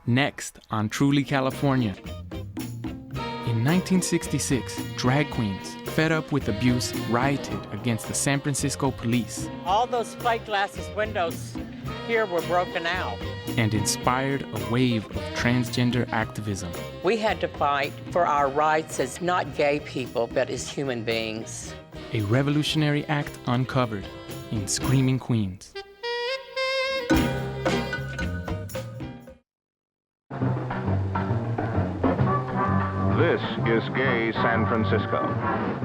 Next on Truly California. In 1966, drag queens, fed up with abuse, rioted against the San Francisco police. All those plate glasses windows here were broken out. And inspired a wave of transgender activism. We had to fight for our rights as not gay people, but as human beings. A revolutionary act uncovered in Screaming Queens. This is Gay San Francisco,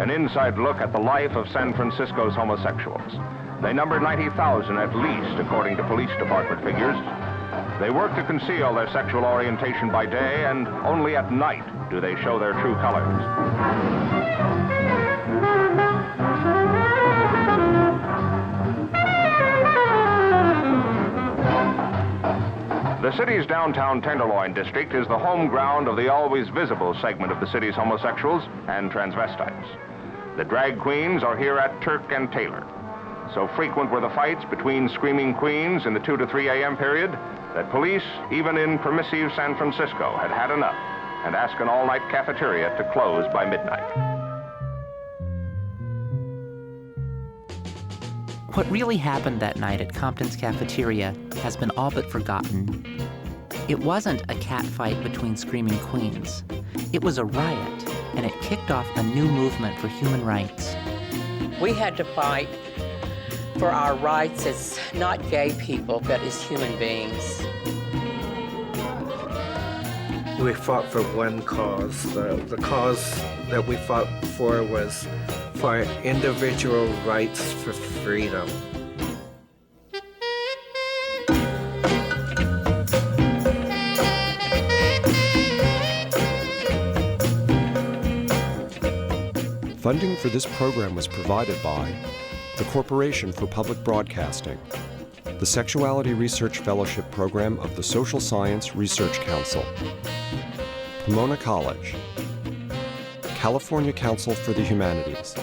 an inside look at the life of San Francisco's homosexuals. They number 90,000 at least, according to police department figures. They work to conceal their sexual orientation by day, and only at night do they show their true colors. The city's downtown Tenderloin district is the home ground of the always visible segment of the city's homosexuals and transvestites. The drag queens are here at Turk and Taylor. So frequent were the fights between Screaming Queens in the 2 to 3 a.m. period that police, even in permissive San Francisco, had had enough and asked an all-night cafeteria to close by midnight. What really happened that night at Compton's cafeteria has been all but forgotten. It wasn't a catfight between Screaming Queens. It was a riot, and it kicked off a new movement for human rights. We had to fight for our rights as not gay people, but as human beings. We fought for one cause. The cause that we fought for was for individual rights for freedom. Funding for this program was provided by the Corporation for Public Broadcasting, the Sexuality Research Fellowship Program of the Social Science Research Council, Pomona College, California Council for the Humanities,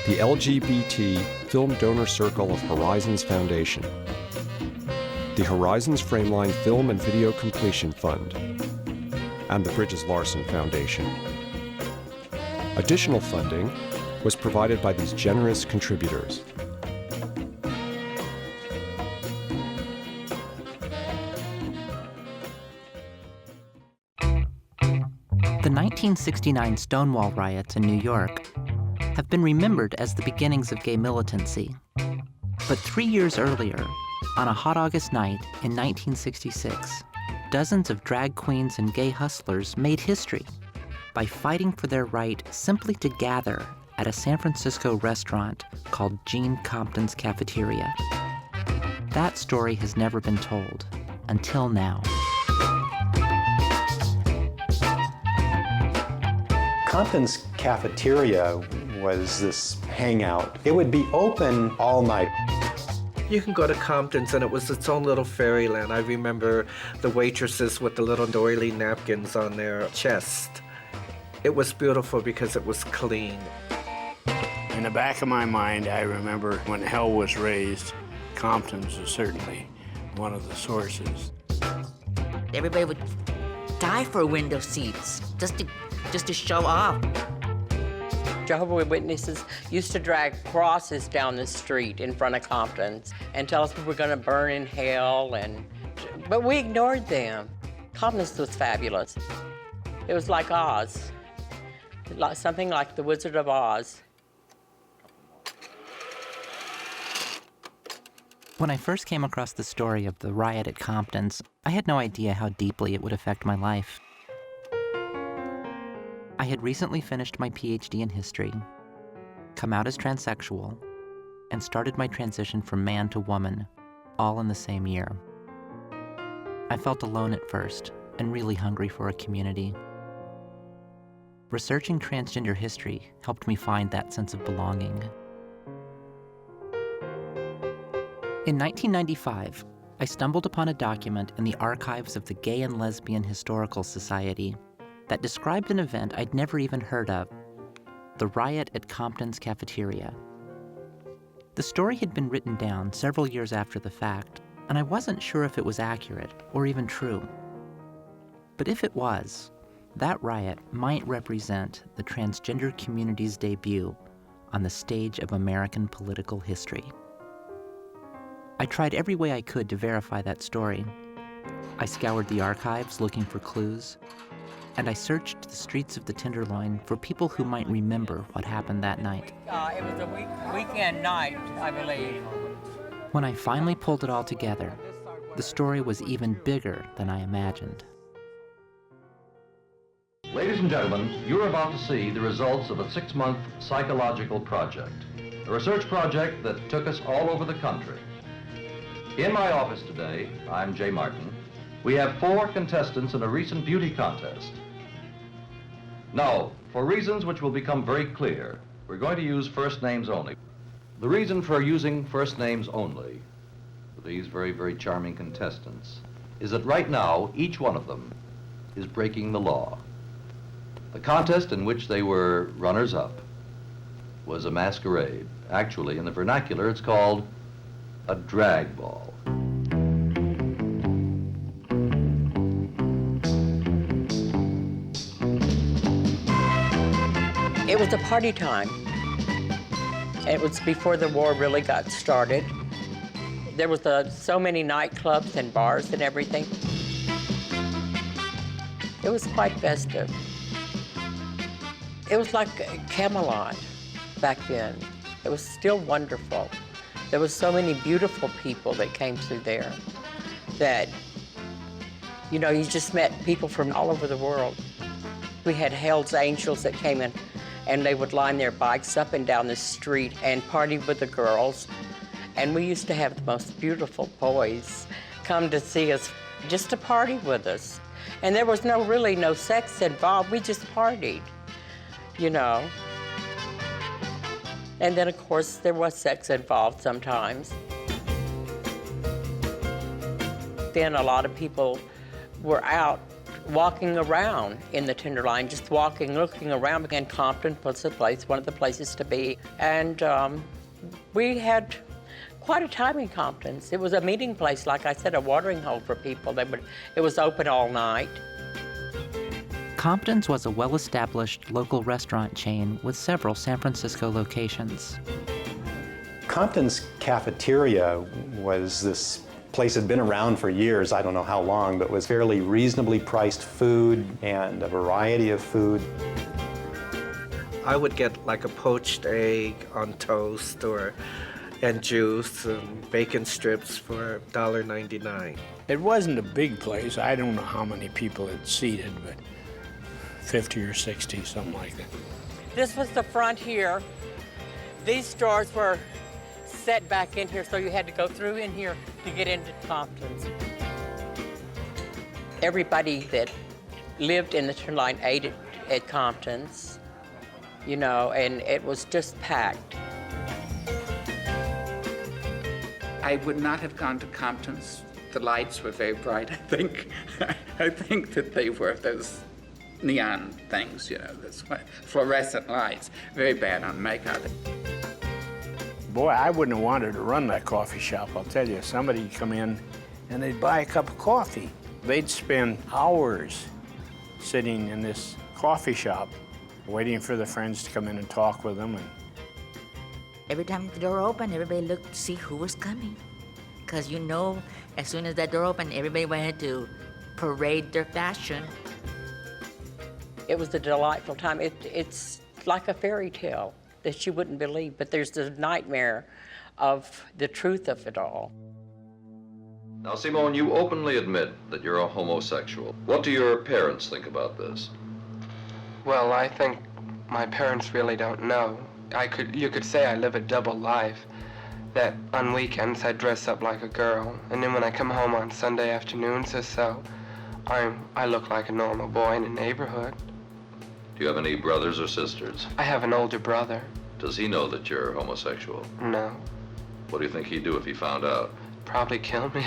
the LGBT Film Donor Circle of Horizons Foundation, the Horizons Frameline Film and Video Completion Fund, and the Bridges Larson Foundation. Additional funding was provided by these generous contributors. The 1969 Stonewall riots in New York have been remembered as the beginnings of gay militancy. But 3 years earlier, on a hot August night in 1966, dozens of drag queens and gay hustlers made history by fighting for their right simply to gather at a San Francisco restaurant called Gene Compton's Cafeteria. That story has never been told, until now. Compton's Cafeteria was this hangout. It would be open all night. You can go to Compton's and it was its own little fairyland. I remember the waitresses with the little doily napkins on their chest. It was beautiful because it was clean. In the back of my mind, I remember when hell was raised, Compton's was certainly one of the sources. Everybody would die for window seats just to show off. Jehovah's Witnesses used to drag crosses down the street in front of Compton's and tell us we were going to burn in hell, but we ignored them. Compton's was fabulous. It was like Oz, something like the Wizard of Oz. When I first came across the story of the riot at Compton's, I had no idea how deeply it would affect my life. I had recently finished my PhD in history, come out as transsexual, and started my transition from man to woman, all in the same year. I felt alone at first and really hungry for a community. Researching transgender history helped me find that sense of belonging. In 1995, I stumbled upon a document in the archives of the Gay and Lesbian Historical Society that described an event I'd never even heard of, the riot at Compton's Cafeteria. The story had been written down several years after the fact, and I wasn't sure if it was accurate or even true. But if it was, that riot might represent the transgender community's debut on the stage of American political history. I tried every way I could to verify that story. I scoured the archives looking for clues, and I searched the streets of the Tenderloin for people who might remember what happened that night. It was a weekend night, I believe. When I finally pulled it all together, the story was even bigger than I imagined. Ladies and gentlemen, you're about to see the results of a 6-month psychological project, a research project that took us all over the country. In my office today, I'm Jay Martin. We have 4 contestants in a recent beauty contest. Now, for reasons which will become very clear, we're going to use first names only. The reason for using first names only for these very, very charming contestants is that right now, each one of them is breaking the law. The contest in which they were runners-up was a masquerade. Actually, in the vernacular, it's called a drag ball. It was a party time. It was before the war really got started. There was so many nightclubs and bars and everything. It was quite festive. It was like Camelot back then. It was still wonderful. There was so many beautiful people that came through there that, you know, you just met people from all over the world. We had Hell's Angels that came in, and they would line their bikes up and down the street and party with the girls. And we used to have the most beautiful boys come to see us, just to party with us. And there was really no sex involved. We just partied, you know. And then, of course, there was sex involved sometimes. Then a lot of people were out walking around in the Tenderloin, just walking, looking around, and Compton was one of the places to be. And we had quite a time in Compton's. It was a meeting place, like I said, a watering hole for people. It was open all night. Compton's was a well-established local restaurant chain with several San Francisco locations. Compton's cafeteria was this place that had been around for years, I don't know how long, but was fairly reasonably priced food and a variety of food. I would get like a poached egg on toast and juice and bacon strips for $1.99. It wasn't a big place. I don't know how many people it seated, but 50 or 60, something like that. This was the front here. These stores were set back in here, so you had to go through in here to get into Compton's. Everybody that lived in the Tenderloin ate at Compton's, you know, and it was just packed. I would not have gone to Compton's. The lights were very bright, I think. I think that they were those neon things, you know, those fluorescent lights. Very bad on makeup. Boy, I wouldn't have wanted to run that coffee shop, I'll tell you. Somebody'd come in and they'd buy a cup of coffee. They'd spend hours sitting in this coffee shop waiting for the friends to come in and talk with them. And Every time the door opened, everybody looked to see who was coming. Because you know, as soon as that door opened, everybody wanted to parade their fashion. It was a delightful time. It's like a fairy tale that you wouldn't believe, but there's the nightmare of the truth of it all. Now, Simone, you openly admit that you're a homosexual. What do your parents think about this? Well, I think my parents really don't know. You could say I live a double life. That on weekends I dress up like a girl, and then when I come home on Sunday afternoons or so, I look like a normal boy in the neighborhood. Do you have any brothers or sisters? I have an older brother. Does he know that you're homosexual? No. What do you think he'd do if he found out? Probably kill me.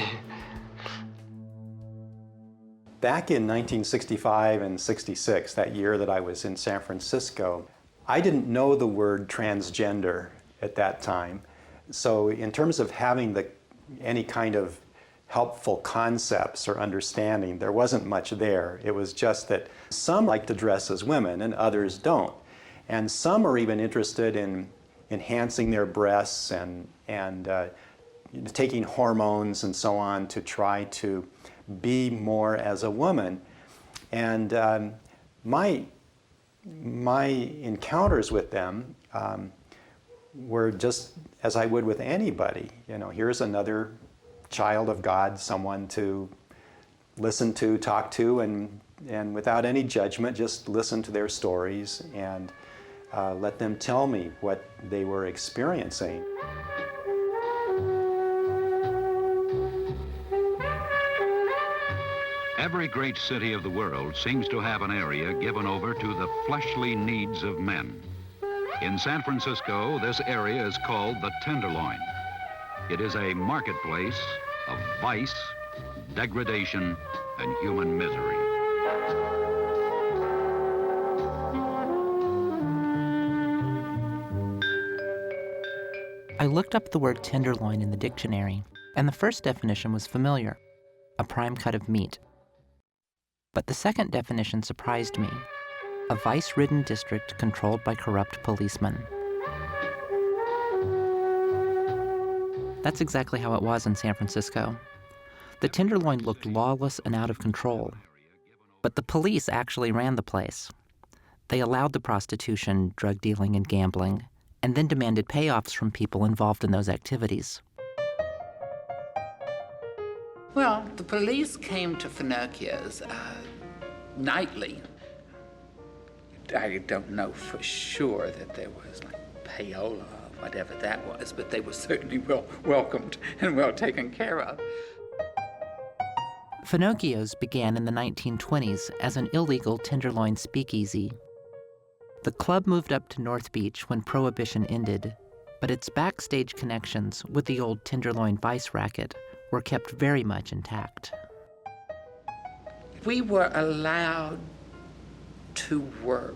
Back in 1965 and 66, that year that I was in San Francisco, I didn't know the word transgender at that time. So in terms of having any kind of helpful concepts or understanding. There wasn't much there. It was just that some like to dress as women and others don't. And some are even interested in enhancing their breasts and taking hormones and so on to try to be more as a woman. And my encounters with them were just as I would with anybody. You know, here's another child of God, someone to listen to, talk to, and without any judgment, just listen to their stories and let them tell me what they were experiencing. Every great city of the world seems to have an area given over to the fleshly needs of men. In San Francisco, this area is called the Tenderloin. It is a marketplace of vice, degradation, and human misery. I looked up the word tenderloin in the dictionary, and the first definition was familiar: a prime cut of meat. But the second definition surprised me: a vice-ridden district controlled by corrupt policemen. That's exactly how it was in San Francisco. The Tenderloin looked lawless and out of control. But the police actually ran the place. They allowed the prostitution, drug dealing, and gambling, and then demanded payoffs from people involved in those activities. Well, the police came to Finocchio's nightly. I don't know for sure that there was like payola or whatever that was, but they were certainly well welcomed and well taken care of. Finocchio's began in the 1920s as an illegal Tenderloin speakeasy. The club moved up to North Beach when Prohibition ended, but its backstage connections with the old Tenderloin vice racket were kept very much intact. We were allowed to work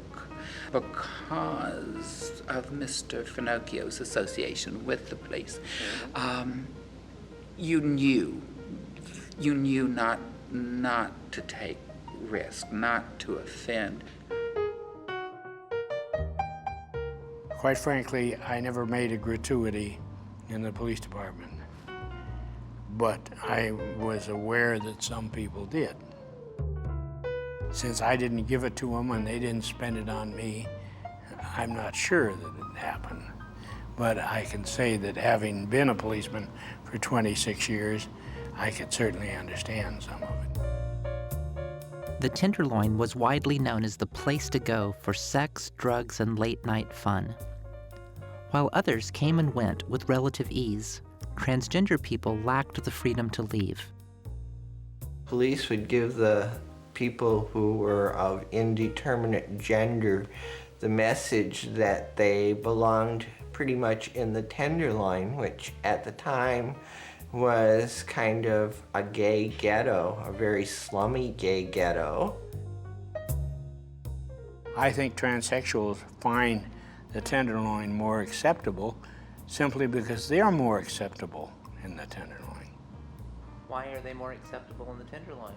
because of Mr. Finocchio's association with the police. You knew not to take risk, not to offend. Quite frankly, I never made a gratuity in the police department, but I was aware that some people did. Since I didn't give it to them and they didn't spend it on me, I'm not sure that it happened. But I can say that having been a policeman for 26 years, I could certainly understand some of it. The Tenderloin was widely known as the place to go for sex, drugs, and late-night fun. While others came and went with relative ease, transgender people lacked the freedom to leave. Police would give the people who were of indeterminate gender the message that they belonged pretty much in the Tenderloin, which at the time was kind of a gay ghetto, a very slummy gay ghetto. I think transsexuals find the Tenderloin more acceptable simply because they are more acceptable in the Tenderloin. Why are they more acceptable in the Tenderloin?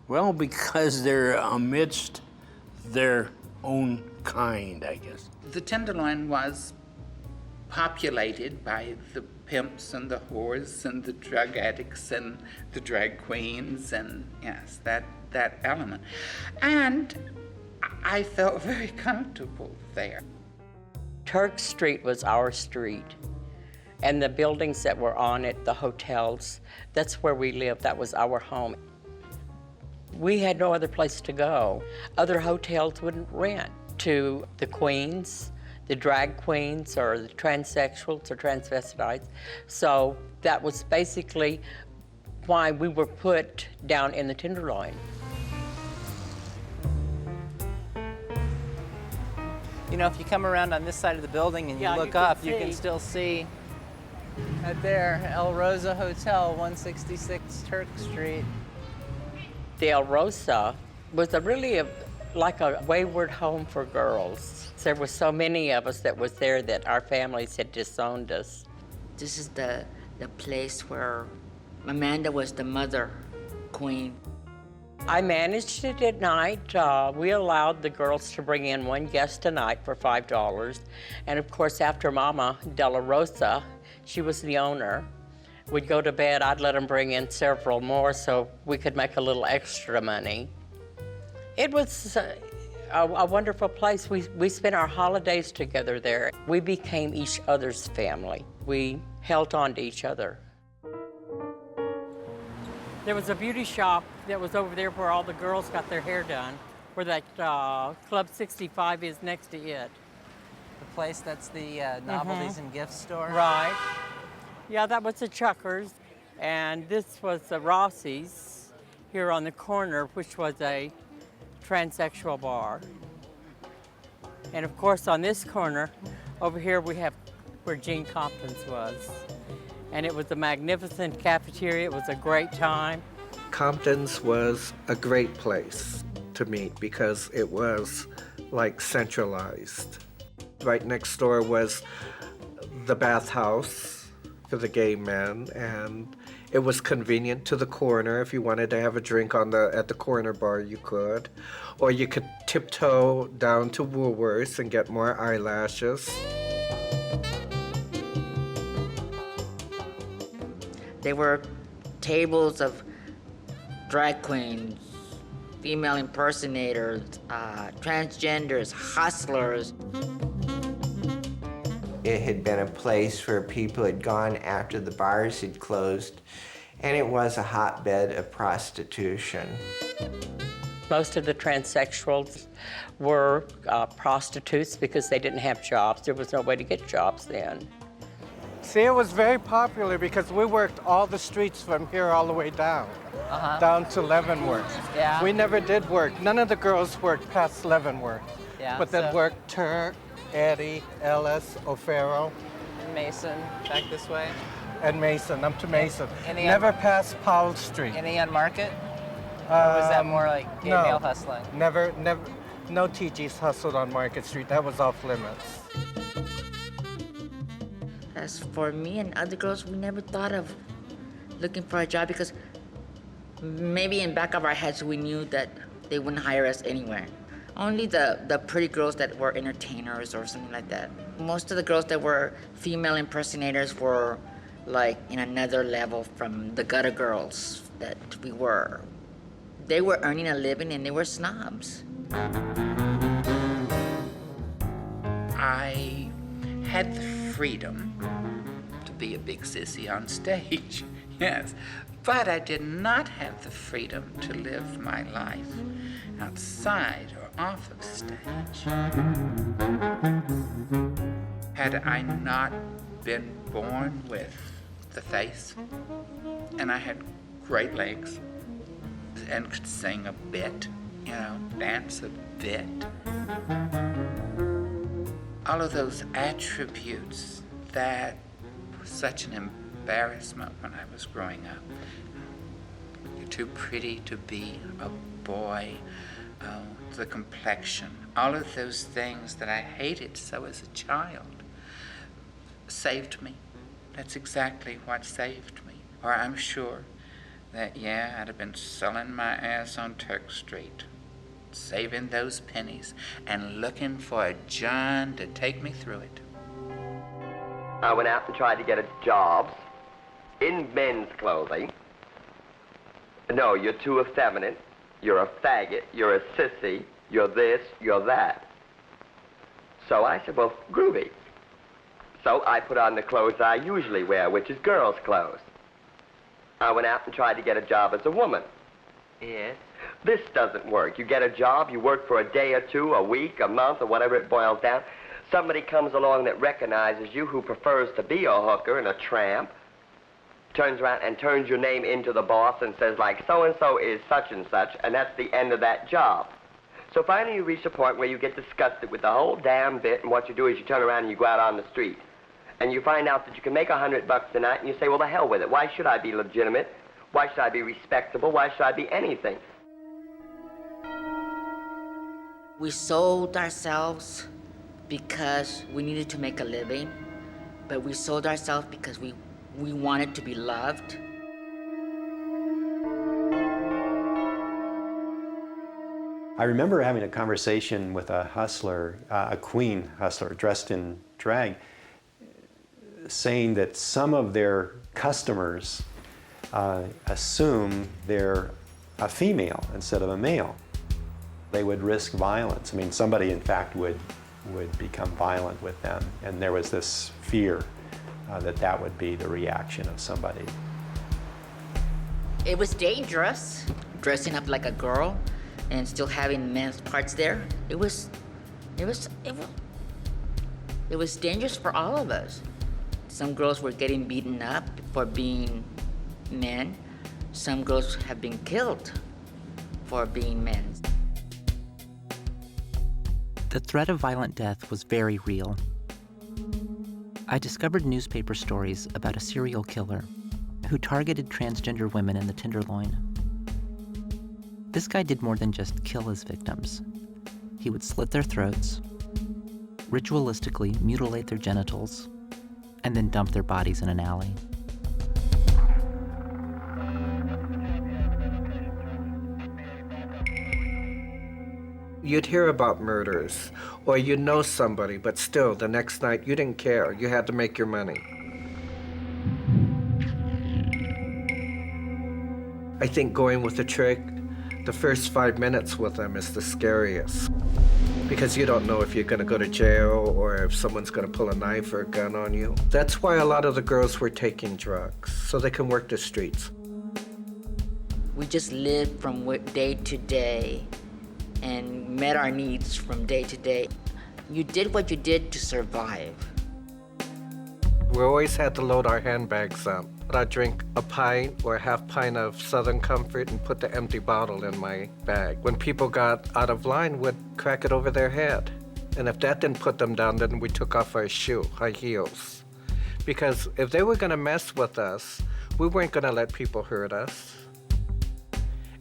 Well, because they're amidst their own kind, I guess. The Tenderloin was populated by the pimps and the whores and the drug addicts and the drag queens and, yes, that element. And I felt very comfortable there. Turk Street was our street, and the buildings that were on it, the hotels, that's where we lived. That was our home. We had no other place to go. Other hotels wouldn't rent to the queens, the drag queens, or the transsexuals or transvestites. So that was basically why we were put down in the Tenderloin. You know, if you come around on this side of the building and you look up, you can still see right there, El Rosa Hotel, 166 Turk Street. The El Rosa was like a wayward home for girls. There were so many of us that was there that our families had disowned us. This is the the place where Amanda was the mother queen. I managed it at night. We allowed the girls to bring in one guest a night for $5. And of course, after Mama Della Rosa, she was the owner, would go to bed, I'd let them bring in several more so we could make a little extra money. It was a wonderful place. We spent our holidays together there. We became each other's family. We held on to each other. There was a beauty shop that was over there where all the girls got their hair done, where that Club 65 is next to it. The place that's the novelties and gift store? Right. Yeah, that was the Chuckers, and this was the Rossi's here on the corner, which was a transsexual bar. And of course, on this corner, over here we have where Gene Compton's was. And it was a magnificent cafeteria. It was a great time. Compton's was a great place to meet because it was like centralized. Right next door was the bathhouse for the gay men, and it was convenient to the corner. If you wanted to have a drink at the corner bar, you could. Or you could tiptoe down to Woolworth's and get more eyelashes. There were tables of drag queens, female impersonators, transgenders, hustlers. It had been a place where people had gone after the bars had closed, and it was a hotbed of prostitution. Most of the transsexuals were prostitutes because they didn't have jobs. There was no way to get jobs then. See, it was very popular because we worked all the streets from here all the way down, down to Leavenworth. Yeah. We never did work. None of the girls worked past Leavenworth. Yeah, but then so- worked Turk, Eddie, Ellis, O'Farrell, Mason, back this way. and Mason, up to Mason. Any Never past Powell Street. Any on Market? Or was that more like gay no, male hustling? Never, no TGs hustled on Market Street. That was off limits. As for me and other girls, we never thought of looking for a job because maybe in back of our heads we knew that they wouldn't hire us anywhere. Only the pretty girls that were entertainers or something like that. Most of the girls that were female impersonators were like in another level from the gutter girls that we were. They were earning a living and they were snobs. I had the freedom to be a big sissy on stage, yes, but I did not have the freedom to live my life outside or off of stage. Had I not been born with the face, and I had great legs, and could sing a bit, dance a bit, all of those attributes that were such an embarrassment when I was growing up. You're too pretty to be a boy, the complexion, all of those things that I hated so as a child saved me. That's exactly what saved me. Or I'm sure that, I'd have been selling my ass on Turk Street, saving those pennies and looking for a John to take me through it. I went out and tried to get jobs in men's clothing. No, you're too effeminate. You're a faggot. You're a sissy. You're this. You're that. So I said, well, groovy. So I put on the clothes I usually wear, which is girls' clothes. I went out and tried to get a job as a woman. Yes. This doesn't work. You get a job, you work for a day or two, a week, a month, or whatever it boils down. Somebody comes along that recognizes you, who prefers to be a hooker and a tramp, turns around and turns your name into the boss and says, like, so-and-so is such and such, and that's the end of that job. So finally you reach a point where you get disgusted with the whole damn bit, and what you do is you turn around and you go out on the street. And you find out that you can make $100 a night, and you say, well, the hell with it. Why should I be legitimate? Why should I be respectable? Why should I be anything? We sold ourselves because we needed to make a living, but we sold ourselves because we We wanted to be loved. I remember having a conversation with a hustler, a queen hustler dressed in drag, saying that some of their customers assume they're a female instead of a male. They would risk violence. I mean, somebody in fact would become violent with them, and there was this fear that would be the reaction of somebody. It was dangerous, dressing up like a girl and still having men's parts there. It was dangerous for all of us. Some girls were getting beaten up for being men. Some girls have been killed for being men. The threat of violent death was very real. I discovered newspaper stories about a serial killer who targeted transgender women in the Tenderloin. This guy did more than just kill his victims. He would slit their throats, ritualistically mutilate their genitals, and then dump their bodies in an alley. You'd hear about murders, or you know somebody, but still, the next night, you didn't care. You had to make your money. I think going with a trick, the first 5 minutes with them is the scariest, because you don't know if you're going to go to jail or if someone's going to pull a knife or a gun on you. That's why a lot of the girls were taking drugs, so they can work the streets. We just lived from day to day and met our needs from day to day. You did what you did to survive. We always had to load our handbags up. I'd drink a pint or a half pint of Southern Comfort and put the empty bottle in my bag. When people got out of line, we'd crack it over their head. And if that didn't put them down, then we took off our high heels. Because if they were gonna mess with us, we weren't gonna let people hurt us.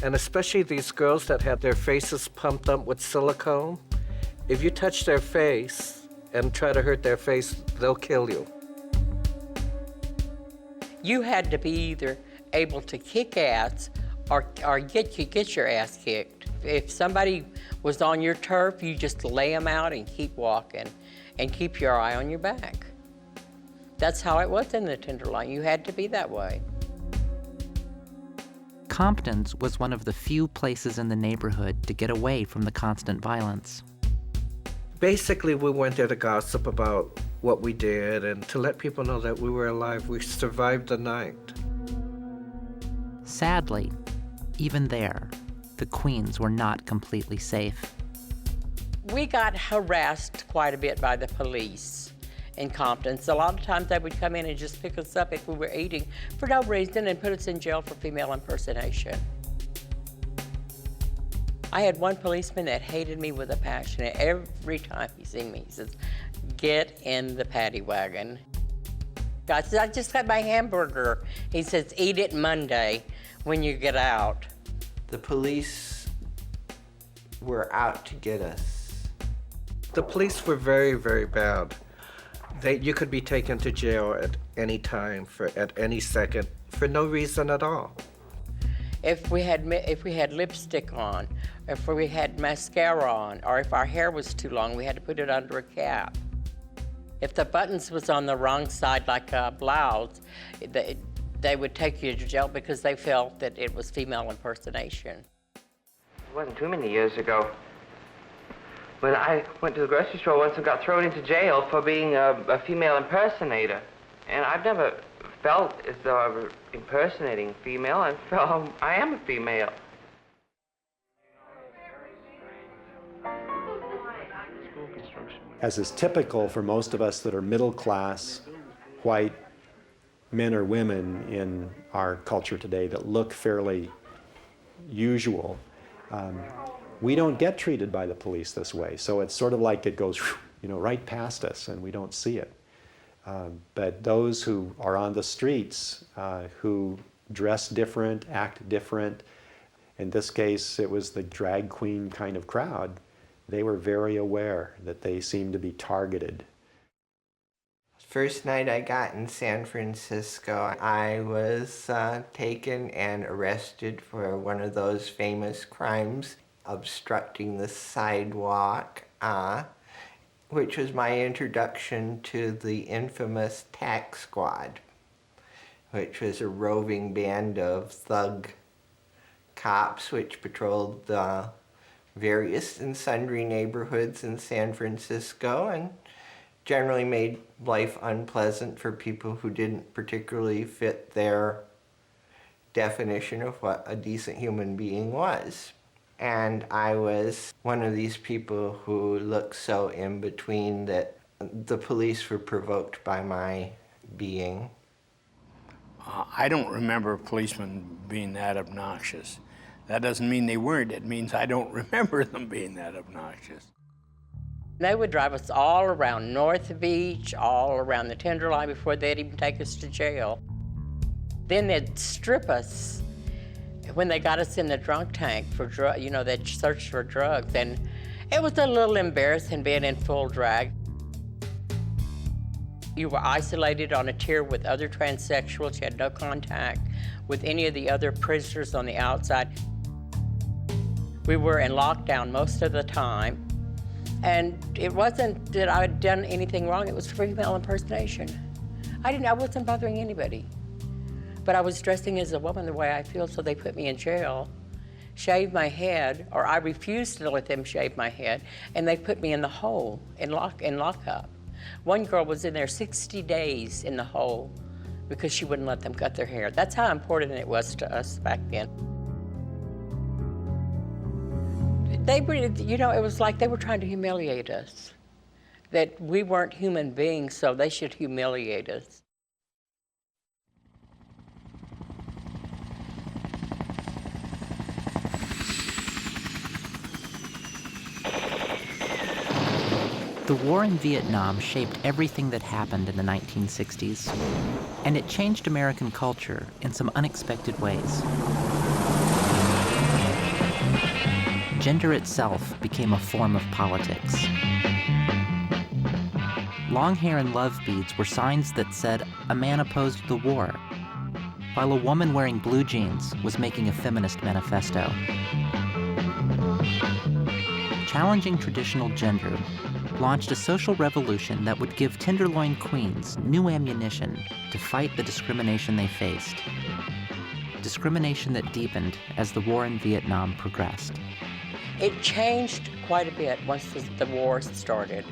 And especially these girls that had their faces pumped up with silicone, if you touch their face and try to hurt their face, they'll kill you. You had to be either able to kick ass or get your ass kicked. If somebody was on your turf, you just lay them out and keep walking and keep your eye on your back. That's how it was in the Tenderloin. You had to be that way. Compton's was one of the few places in the neighborhood to get away from the constant violence. Basically, we went there to gossip about what we did and to let people know that we were alive. We survived the night. Sadly, even there, the Queens were not completely safe. We got harassed quite a bit by the police in Compton. So a lot of times they would come in and just pick us up if we were eating for no reason and put us in jail for female impersonation. I had one policeman that hated me with a passion. Every time he seen me, he says, "Get in the paddy wagon." I said, "I just had my hamburger." He says, "Eat it Monday when you get out." The police were out to get us. The police were very, very bad. You could be taken to jail at any time, at any second, for no reason at all. If we had lipstick on, if we had mascara on, or if our hair was too long, we had to put it under a cap. If the buttons was on the wrong side, like a blouse, they would take you to jail because they felt that it was female impersonation. It wasn't too many years ago. When I went to the grocery store once and got thrown into jail for being a female impersonator. And I've never felt as though I were impersonating a female. I felt I am a female. As is typical for most of us that are middle class, white men or women in our culture today that look fairly usual, we don't get treated by the police this way. So it's sort of like it goes, right past us and we don't see it. But those who are on the streets, who dress different, act different, in this case it was the drag queen kind of crowd, they were very aware that they seemed to be targeted. First night I got in San Francisco, I was taken and arrested for one of those famous crimes, obstructing the sidewalk, which was my introduction to the infamous Tax Squad, which was a roving band of thug cops which patrolled the various and sundry neighborhoods in San Francisco and generally made life unpleasant for people who didn't particularly fit their definition of what a decent human being was. And I was one of these people who looked so in between that the police were provoked by my being. I don't remember policemen being that obnoxious. That doesn't mean they weren't. It means I don't remember them being that obnoxious. They would drive us all around North Beach, all around the Tenderloin before they'd even take us to jail. Then they'd strip us when they got us in the drunk tank for they'd search for drugs. And it was a little embarrassing being in full drag. You were isolated on a tier with other transsexuals. You had no contact with any of the other prisoners on the outside. We were in lockdown most of the time. And it wasn't that I had done anything wrong, it was female impersonation. I wasn't bothering anybody. But I was dressing as a woman the way I feel, so they put me in jail, shaved my head, or I refused to let them shave my head, and they put me in the hole, in lockup. One girl was in there 60 days in the hole because she wouldn't let them cut their hair. That's how important it was to us back then. They were, it was like they were trying to humiliate us, that we weren't human beings, so they should humiliate us. The war in Vietnam shaped everything that happened in the 1960s, and it changed American culture in some unexpected ways. Gender itself became a form of politics. Long hair and love beads were signs that said a man opposed the war, while a woman wearing blue jeans was making a feminist manifesto. Challenging traditional gender launched a social revolution that would give Tenderloin queens new ammunition to fight the discrimination they faced. Discrimination that deepened as the war in Vietnam progressed. It changed quite a bit once the war started,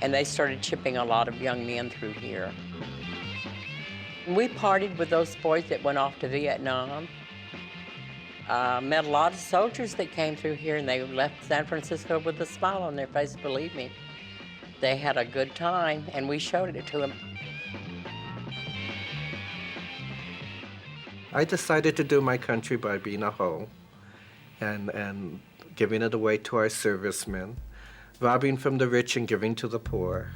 and they started shipping a lot of young men through here. We partied with those boys that went off to Vietnam. Met a lot of soldiers that came through here, and they left San Francisco with a smile on their face, believe me. They had a good time, and we showed it to them. I decided to do my country by being a hoe and giving it away to our servicemen, robbing from the rich and giving to the poor.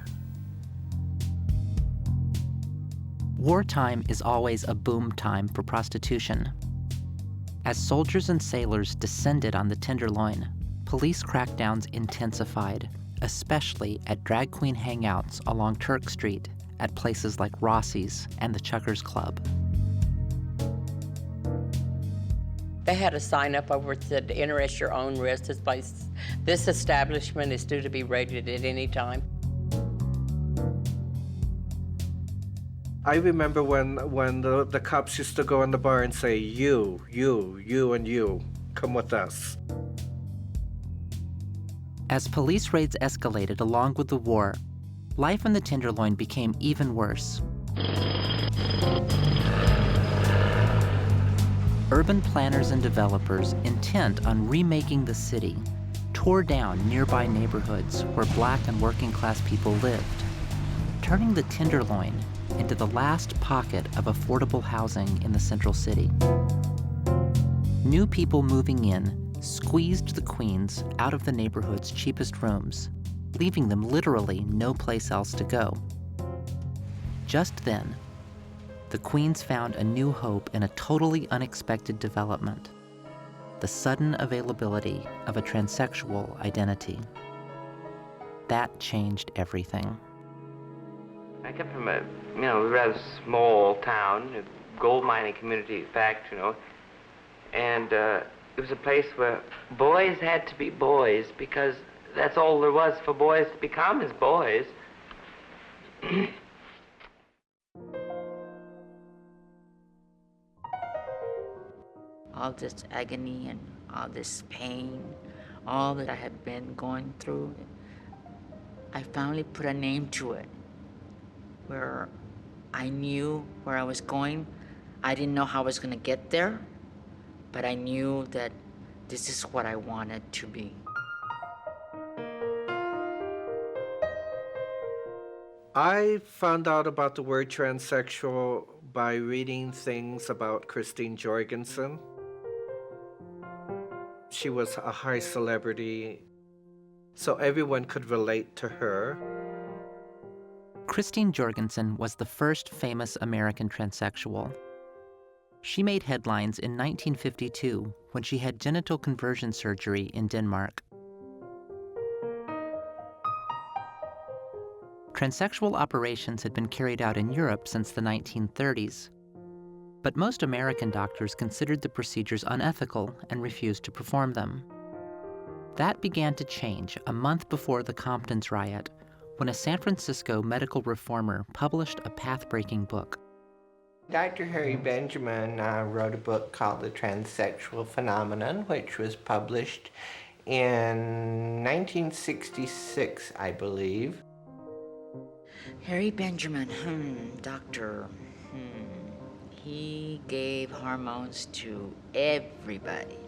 Wartime is always a boom time for prostitution. As soldiers and sailors descended on the Tenderloin, police crackdowns intensified, especially at drag queen hangouts along Turk Street at places like Rossi's and the Chuckers Club. They had a sign up over that said, "Interest your own risk. This establishment is due to be raided at any time." I remember when the cops used to go in the bar and say, you, and you, come with us. As police raids escalated along with the war, life in the Tenderloin became even worse. Urban planners and developers intent on remaking the city tore down nearby neighborhoods where Black and working class people lived, turning the Tenderloin into the last pocket of affordable housing in the central city. New people moving in squeezed the queens out of the neighborhood's cheapest rooms, leaving them literally no place else to go. Just then, the queens found a new hope in a totally unexpected development: the sudden availability of a transsexual identity. That changed everything. I come from a, rather small town, a gold mining community fact, and it was a place where boys had to be boys because that's all there was for boys to become as boys. All this agony and all this pain, all that I had been going through, I finally put a name to it, where I knew where I was going. I didn't know how I was going to get there, but I knew that this is what I wanted to be. I found out about the word transsexual by reading things about Christine Jorgensen. She was a high celebrity, so everyone could relate to her. Christine Jorgensen was the first famous American transsexual. She made headlines in 1952 when she had genital conversion surgery in Denmark. Transsexual operations had been carried out in Europe since the 1930s, but most American doctors considered the procedures unethical and refused to perform them. That began to change a month before the Compton's riot, when a San Francisco medical reformer published a path-breaking book. Dr. Harry Benjamin wrote a book called The Transsexual Phenomenon, which was published in 1966, I believe. Harry Benjamin, doctor, he gave hormones to everybody.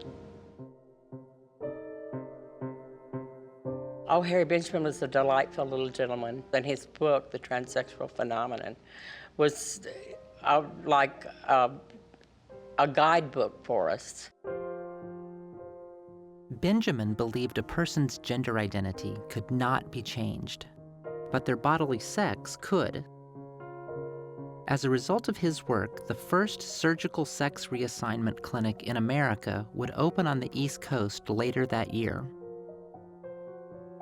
Oh, Harry Benjamin was a delightful little gentleman, and his book, The Transsexual Phenomenon, was like a guidebook for us. Benjamin believed a person's gender identity could not be changed, but their bodily sex could. As a result of his work, the first surgical sex reassignment clinic in America would open on the East Coast later that year.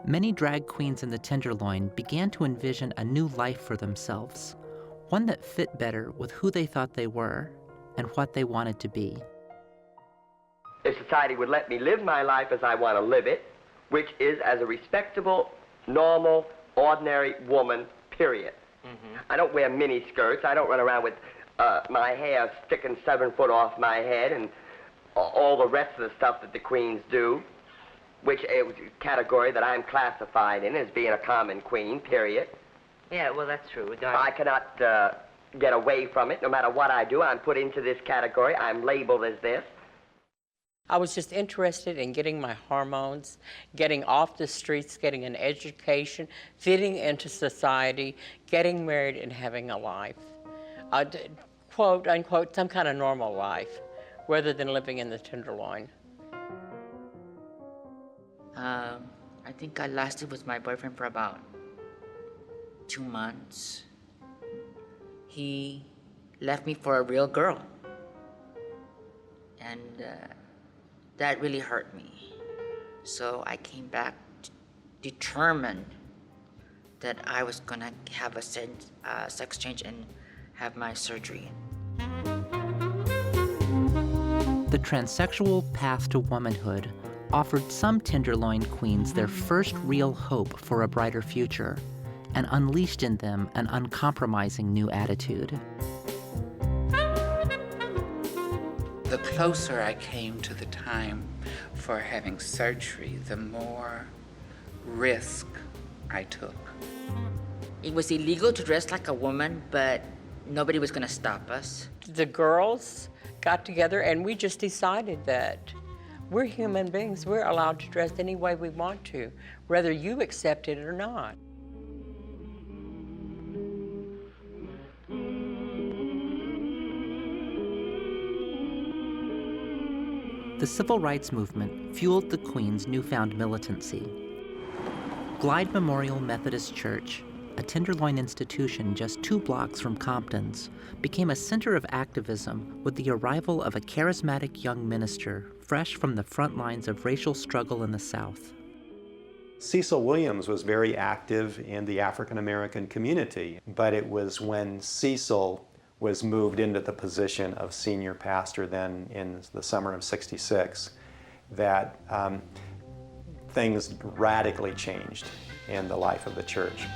Many drag queens in the Tenderloin began to envision a new life for themselves, one that fit better with who they thought they were and what they wanted to be. If society would let me live my life as I want to live it, which is as a respectable, normal, ordinary woman, period. I don't wear mini skirts. I don't run around with my hair sticking 7 foot off my head and all the rest of the stuff that the queens do, which is a category that I'm classified in as being a common queen, period. Yeah, well, that's true. I cannot get away from it. No matter what I do, I'm put into this category. I'm labeled as this. I was just interested in getting my hormones, getting off the streets, getting an education, fitting into society, getting married and having a life. Quote, unquote, some kind of normal life, rather than living in the Tenderloin. I think I lasted with my boyfriend for about 2 months. He left me for a real girl. And that really hurt me. So I came back determined that I was gonna have a sex change and have my surgery. The transsexual path to womanhood offered some Tenderloin queens their first real hope for a brighter future and unleashed in them an uncompromising new attitude. The closer I came to the time for having surgery, the more risk I took. It was illegal to dress like a woman, but nobody was gonna stop us. The girls got together and we just decided that we're human beings. We're allowed to dress any way we want to, whether you accept it or not. The civil rights movement fueled the Queen's newfound militancy. Glide Memorial Methodist Church, a Tenderloin institution just 2 blocks from Compton's, became a center of activism with the arrival of a charismatic young minister fresh from the front lines of racial struggle in the South. Cecil Williams was very active in the African American community, but it was when Cecil was moved into the position of senior pastor then in the summer of '66 that things radically changed in the life of the church.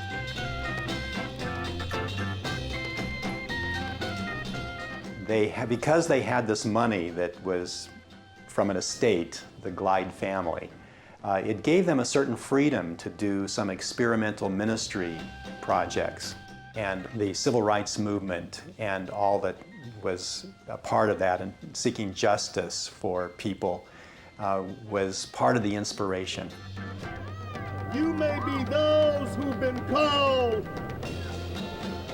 Because they had this money that was from an estate, the Glide family, it gave them a certain freedom to do some experimental ministry projects. And the civil rights movement and all that was a part of that, and seeking justice for people, was part of the inspiration. You may be those who've been called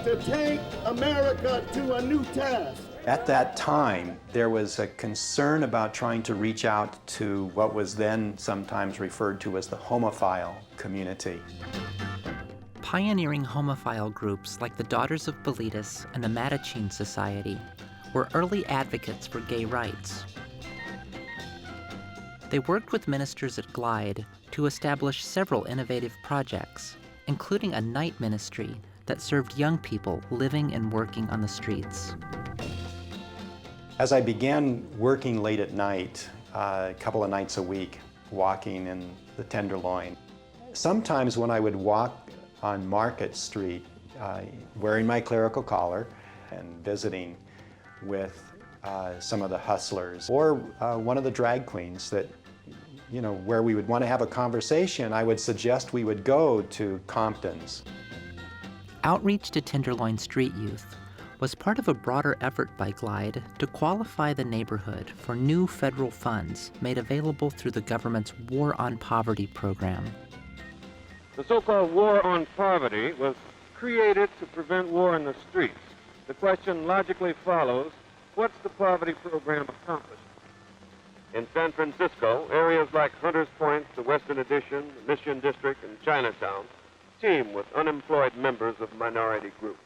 to take America to a new task. At that time, there was a concern about trying to reach out to what was then sometimes referred to as the homophile community. Pioneering homophile groups like the Daughters of Bilitis and the Mattachine Society were early advocates for gay rights. They worked with ministers at Glide to establish several innovative projects, including a night ministry that served young people living and working on the streets. As I began working late at night, a couple of nights a week, walking in the Tenderloin, sometimes when I would walk on Market Street, wearing my clerical collar and visiting with some of the hustlers, or one of the drag queens that, you know, where we would want to have a conversation, I would suggest we would go to Compton's. Outreach to Tenderloin street youth was part of a broader effort by Glide to qualify the neighborhood for new federal funds made available through the government's War on Poverty program. The so-called War on Poverty was created to prevent war in the streets. The question logically follows, what's the poverty program accomplishing? In San Francisco, areas like Hunters Point, the Western Addition, the Mission District, and Chinatown teem with unemployed members of minority groups.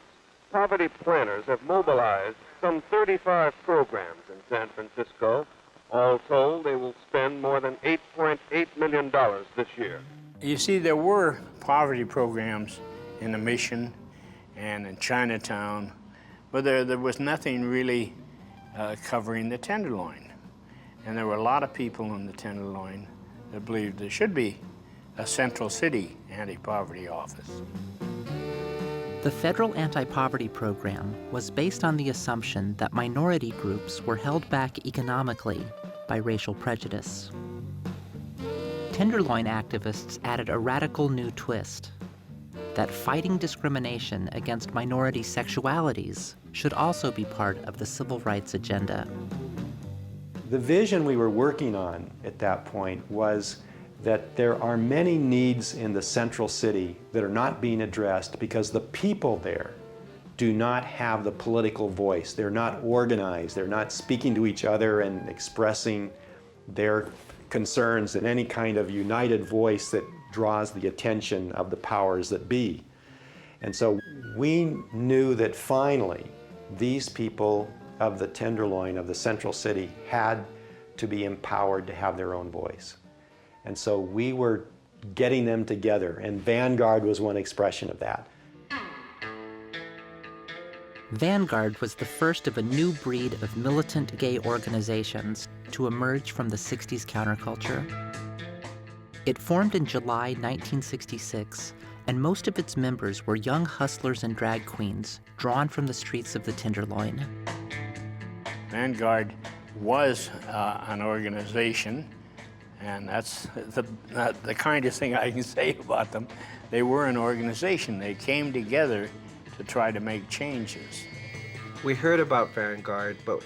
Poverty planners have mobilized some 35 programs in San Francisco. All told, they will spend more than $8.8 million this year. You see, there were poverty programs in the Mission and in Chinatown, but there was nothing really covering the Tenderloin. And there were a lot of people in the Tenderloin that believed there should be a Central City anti-poverty office. The federal anti-poverty program was based on the assumption that minority groups were held back economically by racial prejudice. Tenderloin activists added a radical new twist, that fighting discrimination against minority sexualities should also be part of the civil rights agenda. The vision we were working on at that point was that there are many needs in the Central City that are not being addressed because the people there do not have the political voice. They're not organized. They're not speaking to each other and expressing their concerns in any kind of united voice that draws the attention of the powers that be. And so we knew that finally these people of the Tenderloin, of the Central City, had to be empowered to have their own voice. And so we were getting them together, and Vanguard was one expression of that. Vanguard was the first of a new breed of militant gay organizations to emerge from the 60s counterculture. It formed in July 1966, and most of its members were young hustlers and drag queens drawn from the streets of the Tenderloin. Vanguard was an organization, and that's the kindest thing I can say about them. They were an organization. They came together to try to make changes. We heard about Vanguard, but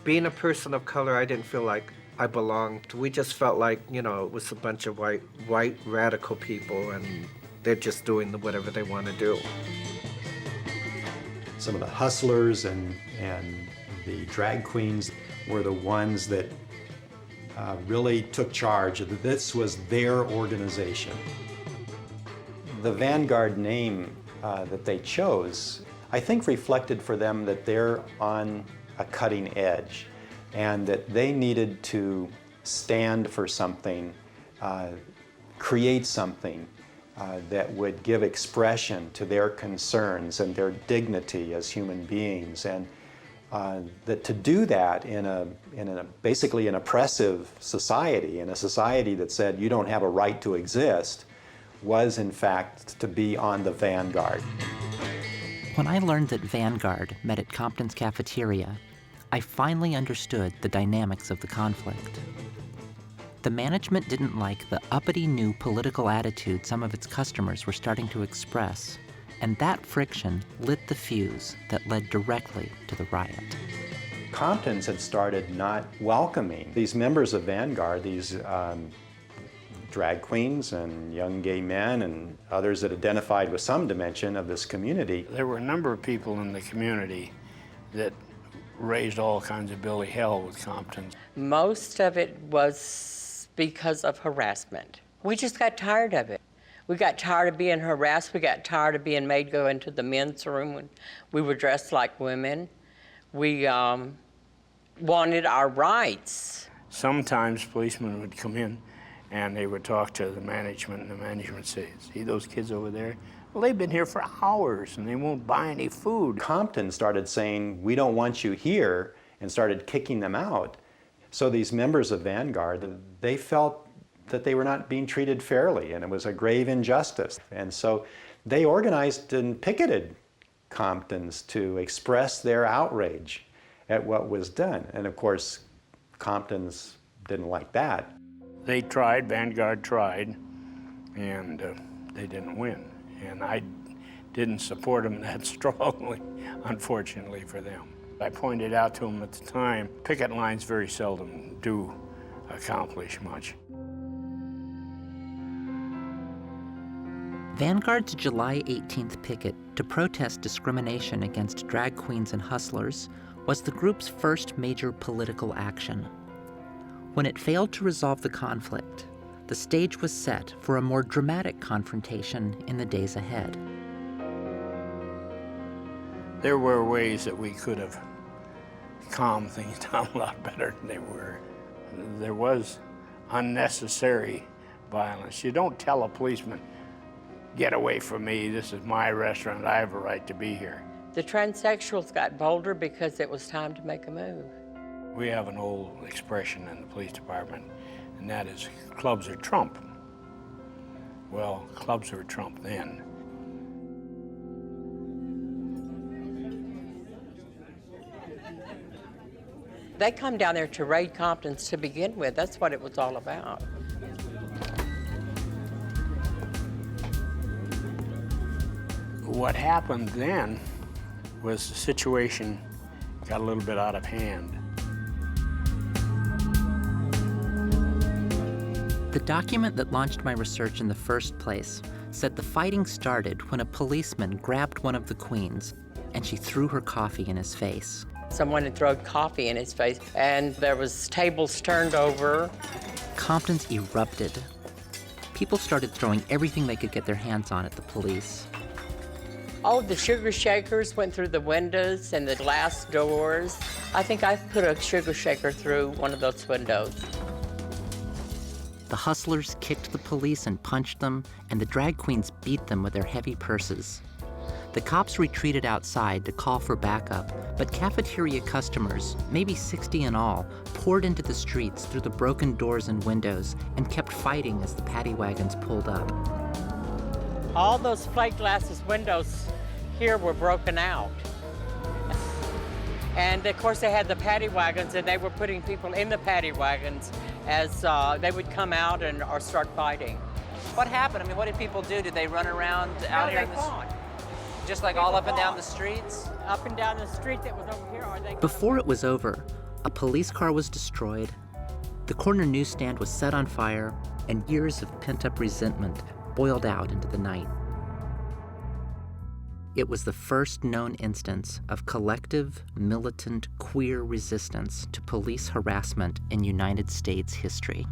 being a person of color, I didn't feel like I belonged. We just felt like, you know, it was a bunch of white radical people, and they're just doing whatever they want to do. Some of the hustlers and the drag queens were the ones that really took charge. This was their organization. The Vanguard name that they chose, I think, reflected for them that they're on a cutting edge and that they needed to stand for something create something that would give expression to their concerns and their dignity as human beings, and that to do that in a basically an oppressive society, in a society that said you don't have a right to exist, was in fact to be on the vanguard. When I learned that Vanguard met at Compton's cafeteria, I finally understood the dynamics of the conflict. The management didn't like the uppity new political attitude some of its customers were starting to express, and that friction lit the fuse that led directly to the riot. Compton's had started not welcoming these members of Vanguard, these drag queens and young gay men and others that identified with some dimension of this community. There were a number of people in the community that raised all kinds of Billy hell with Compton's. Most of it was because of harassment. We just got tired of it. We got tired of being harassed. We got tired of being made go into the men's room when we were dressed like women. We wanted our rights. Sometimes policemen would come in and they would talk to the management, and the management said, "See those kids over there? Well, they've been here for hours and they won't buy any food." Compton started saying, "We don't want you here," and started kicking them out. So these members of Vanguard, they felt that they were not being treated fairly, and it was a grave injustice. And so they organized and picketed Compton's to express their outrage at what was done. And of course, Compton's didn't like that. They tried, Vanguard tried, and they didn't win. And I didn't support them that strongly, unfortunately for them. I pointed out to them at the time, picket lines very seldom do accomplish much. Vanguard's July 18th picket to protest discrimination against drag queens and hustlers was the group's first major political action. When it failed to resolve the conflict, the stage was set for a more dramatic confrontation in the days ahead. There were ways that we could have calmed things down a lot better than they were. There was unnecessary violence. You don't tell a policeman, "Get away from me, this is my restaurant, I have a right to be here." The transsexuals got bolder because it was time to make a move. We have an old expression in the police department, and that is, clubs are Trump. Well, clubs were Trump then. They come down there to raid Compton's to begin with. That's what it was all about. What happened then was the situation got a little bit out of hand. The document that launched my research in the first place said the fighting started when a policeman grabbed one of the queens and she threw her coffee in his face. Someone had thrown coffee in his face, and there was tables turned over. Compton's erupted. People started throwing everything they could get their hands on at the police. Oh, the sugar shakers went through the windows and the glass doors. I think I put a sugar shaker through one of those windows. The hustlers kicked the police and punched them, and the drag queens beat them with their heavy purses. The cops retreated outside to call for backup, but cafeteria customers, maybe 60 in all, poured into the streets through the broken doors and windows and kept fighting as the paddy wagons pulled up. All those plate glasses windows here were broken out. And of course they had the paddy wagons, and they were putting people in the paddy wagons as they would come out or start fighting. What happened? I mean, what did people do? Did they run around out here? They fought. Just like all up and down the streets? Up and down the street that was over here. Before it was over, a police car was destroyed, the corner newsstand was set on fire, and years of pent-up resentment boiled out into the night. It was the first known instance of collective, militant, queer resistance to police harassment in United States history.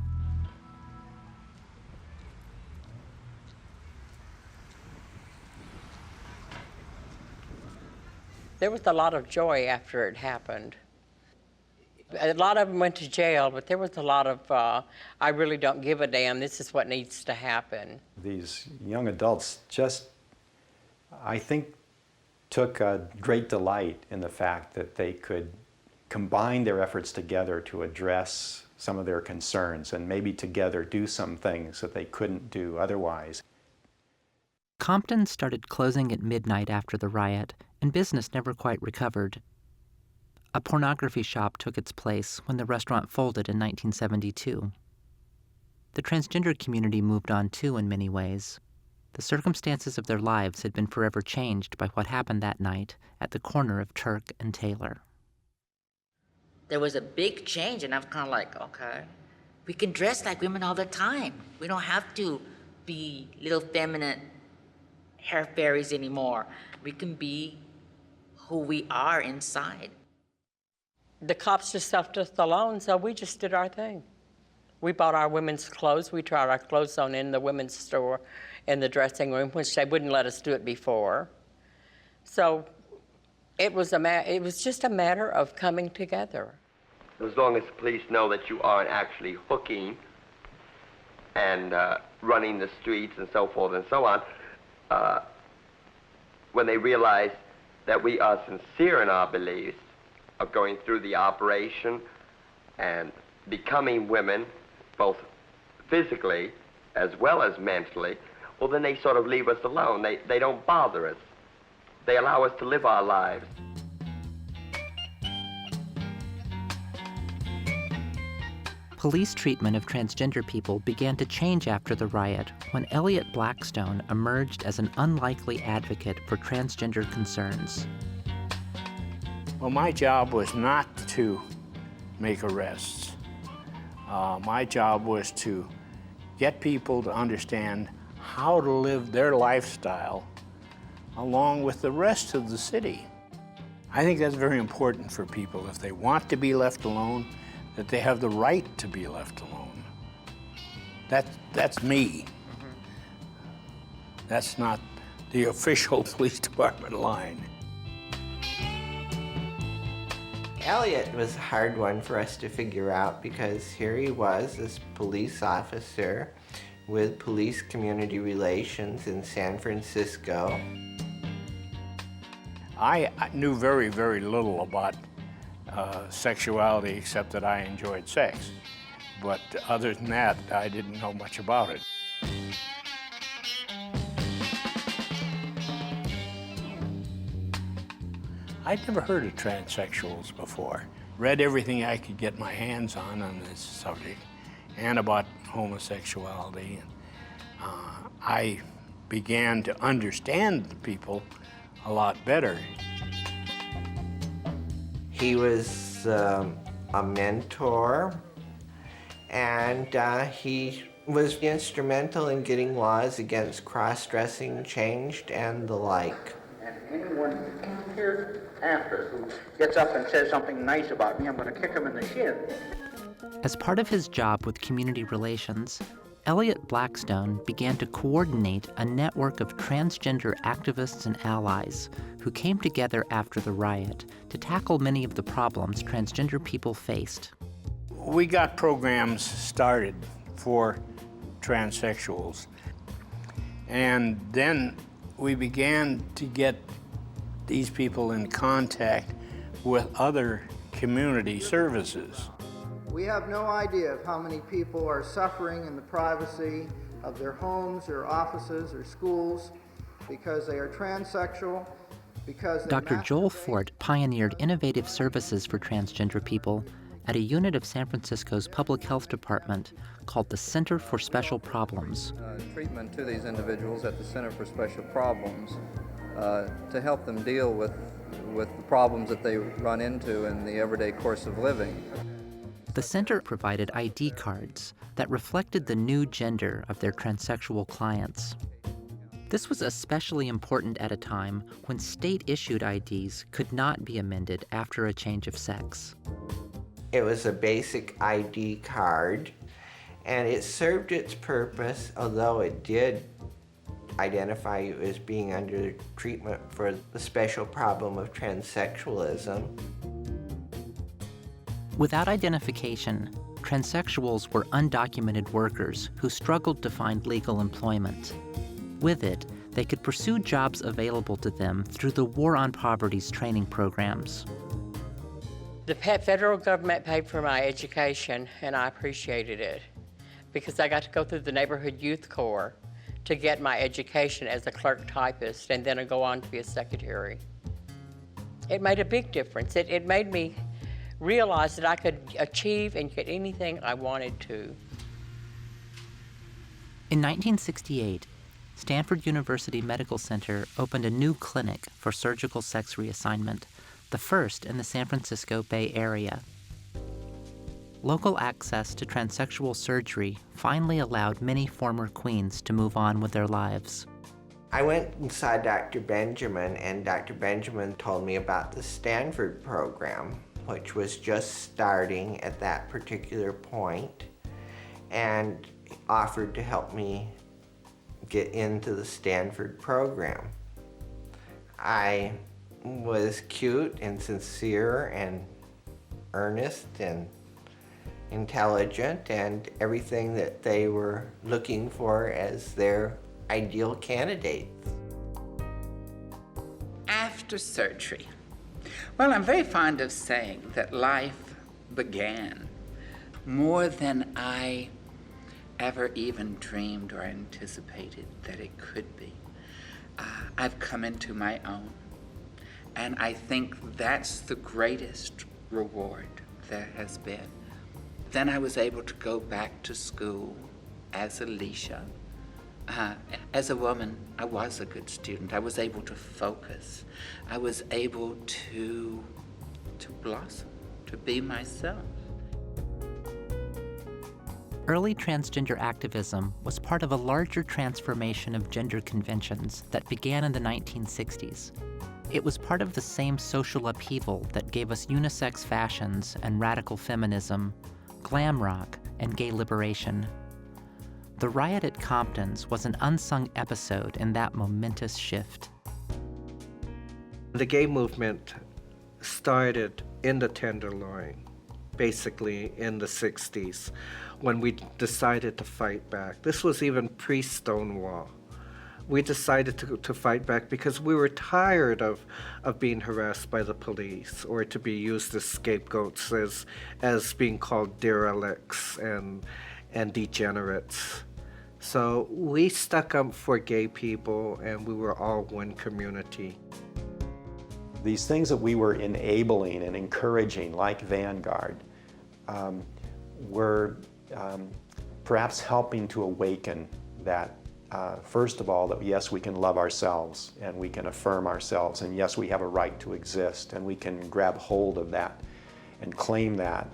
There was a lot of joy after it happened. A lot of them went to jail, but there was a lot of, I really don't give a damn, this is what needs to happen. These young adults just, I think, took a great delight in the fact that they could combine their efforts together to address some of their concerns and maybe together do some things that they couldn't do otherwise. Compton started closing at midnight after the riot, and business never quite recovered. A pornography shop took its place when the restaurant folded in 1972. The transgender community moved on too in many ways. The circumstances of their lives had been forever changed by what happened that night at the corner of Turk and Taylor. There was a big change, and I was kind of like, okay, we can dress like women all the time. We don't have to be little feminine hair fairies anymore. We can be who we are inside. The cops just left us alone, so we just did our thing. We bought our women's clothes. We tried our clothes on in the women's store in the dressing room, which they wouldn't let us do it before. So it was just a matter of coming together. As long as the police know that you aren't actually hooking and running the streets and so forth and so on, when they realize that we are sincere in our beliefs of going through the operation and becoming women, both physically as well as mentally, well, then they sort of leave us alone. They don't bother us. They allow us to live our lives. Police treatment of transgender people began to change after the riot when Elliot Blackstone emerged as an unlikely advocate for transgender concerns. Well, my job was not to make arrests. My job was to get people to understand how to live their lifestyle along with the rest of the city. I think that's very important for people. If they want to be left alone, that they have the right to be left alone. That's me. That's not the official police department line. Elliot was a hard one for us to figure out because here he was, this police officer with police community relations in San Francisco. I knew very, very little about sexuality except that I enjoyed sex. But other than that, I didn't know much about it. I'd never heard of transsexuals before. Read everything I could get my hands on this subject and about homosexuality. I began to understand the people a lot better. He was a mentor, and he was instrumental in getting laws against cross-dressing changed and the like. And anyone here after who gets up and says something nice about me, I'm going to kick him in the shin. As part of his job with community relations, Elliot Blackstone began to coordinate a network of transgender activists and allies who came together after the riot to tackle many of the problems transgender people faced. We got programs started for transsexuals, and then we began to get these people in contact with other community services. We have no idea of how many people are suffering in the privacy of their homes or offices or schools because they are transsexual, because Dr. Joel Fort pioneered innovative services for transgender people at a unit of San Francisco's public health department called the Center for Special Problems. Treatment to these individuals at the Center for Special Problems to help them deal with the problems that they run into in the everyday course of living. The center provided ID cards that reflected the new gender of their transsexual clients. This was especially important at a time when state-issued IDs could not be amended after a change of sex. It was a basic ID card, and it served its purpose, although it did identify you as being under treatment for the special problem of transsexualism. Without identification, transsexuals were undocumented workers who struggled to find legal employment. With it, they could pursue jobs available to them through the War on Poverty's training programs. The federal government paid for my education, and I appreciated it because I got to go through the Neighborhood Youth Corps to get my education as a clerk typist and then I go on to be a secretary. It made a big difference. It made me realize that I could achieve and get anything I wanted to. In 1968, Stanford University Medical Center opened a new clinic for surgical sex reassignment, the first in the San Francisco Bay Area. Local access to transsexual surgery finally allowed many former queens to move on with their lives. I went and saw Dr. Benjamin, and Dr. Benjamin told me about the Stanford program, which was just starting at that particular point, and offered to help me get into the Stanford program. I was cute and sincere and earnest and intelligent and everything that they were looking for as their ideal candidates. After surgery, well, I'm very fond of saying that life began more than I ever even dreamed or anticipated that it could be. I've come into my own, and I think that's the greatest reward there has been. Then I was able to go back to school as Alicia. As a woman, I was a good student. I was able to focus. I was able to blossom, to be myself. Early transgender activism was part of a larger transformation of gender conventions that began in the 1960s. It was part of the same social upheaval that gave us unisex fashions and radical feminism, glam rock, and gay liberation. The riot at Compton's was an unsung episode in that momentous shift. The gay movement started in the Tenderloin, basically in the 60s, when we decided to fight back. This was even pre-Stonewall. We decided to fight back because we were tired of being harassed by the police or to be used as scapegoats, as being called derelicts and degenerates. So we stuck up for gay people, and we were all one community. These things that we were enabling and encouraging, like Vanguard, were perhaps helping to awaken that, first of all, that yes, we can love ourselves and we can affirm ourselves, and yes, we have a right to exist, and we can grab hold of that and claim that.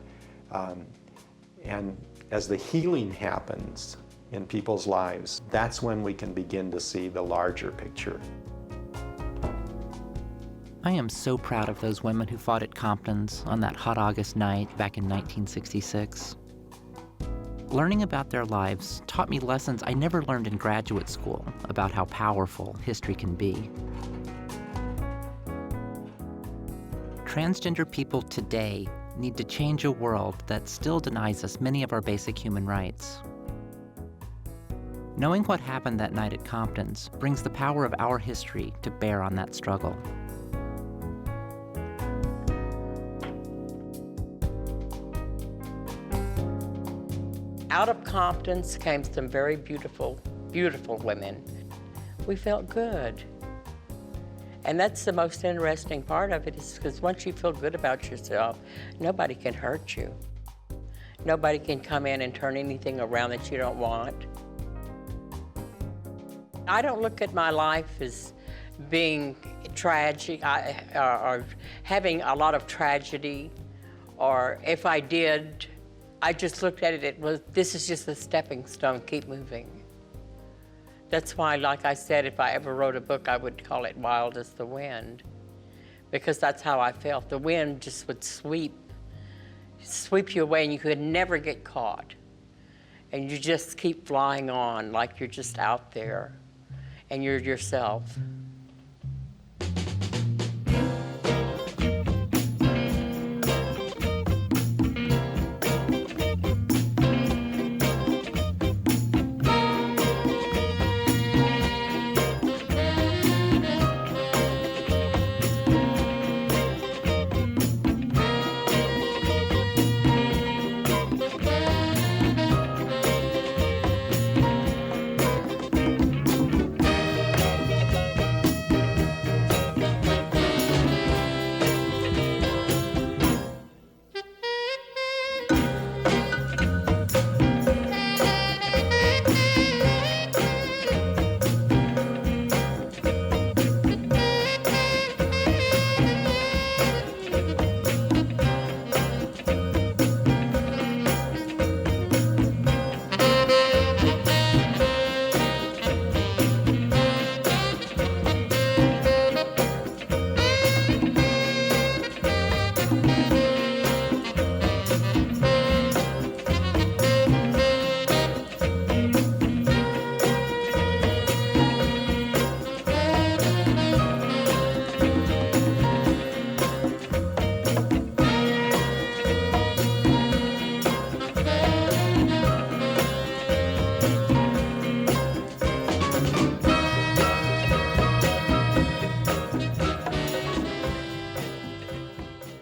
And as the healing happens in people's lives, that's when we can begin to see the larger picture. I am so proud of those women who fought at Compton's on that hot August night back in 1966. Learning about their lives taught me lessons I never learned in graduate school about how powerful history can be. Transgender people today need to change a world that still denies us many of our basic human rights. Knowing what happened that night at Compton's brings the power of our history to bear on that struggle. Out of Compton's came some very beautiful, beautiful women. We felt good. And that's the most interesting part of it, is because once you feel good about yourself, nobody can hurt you. Nobody can come in and turn anything around that you don't want. I don't look at my life as being tragic or having a lot of tragedy, or if I did, I just looked at it, this is just a stepping stone, keep moving. That's why, like I said, if I ever wrote a book, I would call it Wild as the Wind, because that's how I felt. The wind just would sweep you away, and you could never get caught. And you just keep flying on like you're just out there, and you're yourself.